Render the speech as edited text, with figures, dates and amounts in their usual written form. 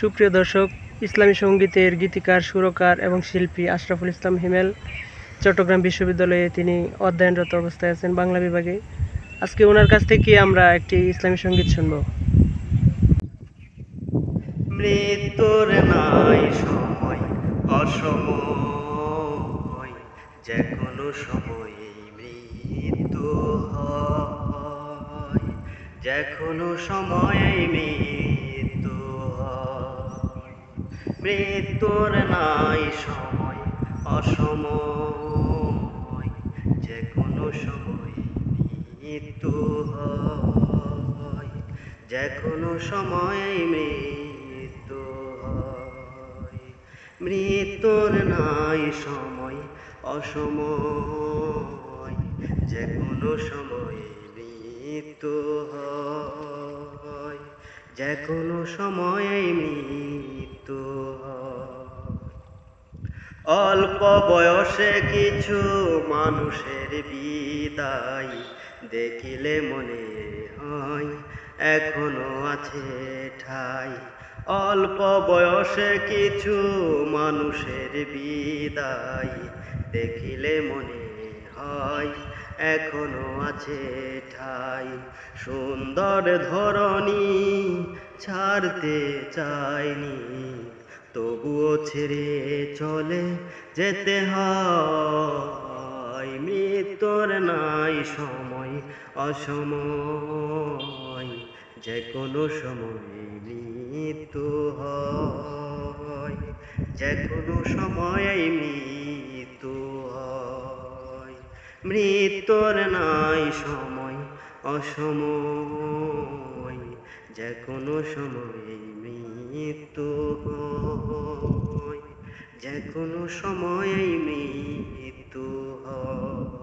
সুপ্রিয় দর্শক, ইসলামী সঙ্গীতের গীতিকার, সুরকার এবং শিল্পী আশরাফুল ইসলাম হিমেল চট্টগ্রাম বিশ্ববিদ্যালয়ে তিনি অধ্যয়নরত অবস্থায় আছেন বাংলা বিভাগে। আজকে ওনার কাছ থেকে আমরা একটি ইসলামী সঙ্গীত শুনব। মৃত্যুর নাই সময় অসময়, যে কোনো সময়ে মৃত্যু হয়, যে কোনো সময়ে মৃত্যু হয়। মৃত্যুর নাই সময় অসময়, যে কোনো সময়ে মৃত্যু হয়, যে কোনো সময়ে মৃত্যু হয়। মৃত্যুর নাই সময় অসময়, যে কোনো সময়ে মৃত্যু হয়, যে কোনো সময়ে মৃত্যু হয়। অল্প বয়সে কিছু মানুষের বিদায় দেখিলে মনে হয় এখনো আছে ঠাই। অল্প বয়সে কিছু মানুষের বিদায় দেখিলে মনে হয় এখনো আছে ঠাই। সুন্দর ধরনী ছাড়তে চাইনি, তবুও ছেড়ে চলে যেতে হয়। মৃত্যুর নাই সময় অসময়, যে কোনো সময় মৃত্যু হয়, যে কোনো সময় মৃত্যু হয়। মৃত্যুর নাই সময় অসময়, যে কোনো সময় মৃত্যু হয়, যে কোনো সময় মৃত্যু হয়।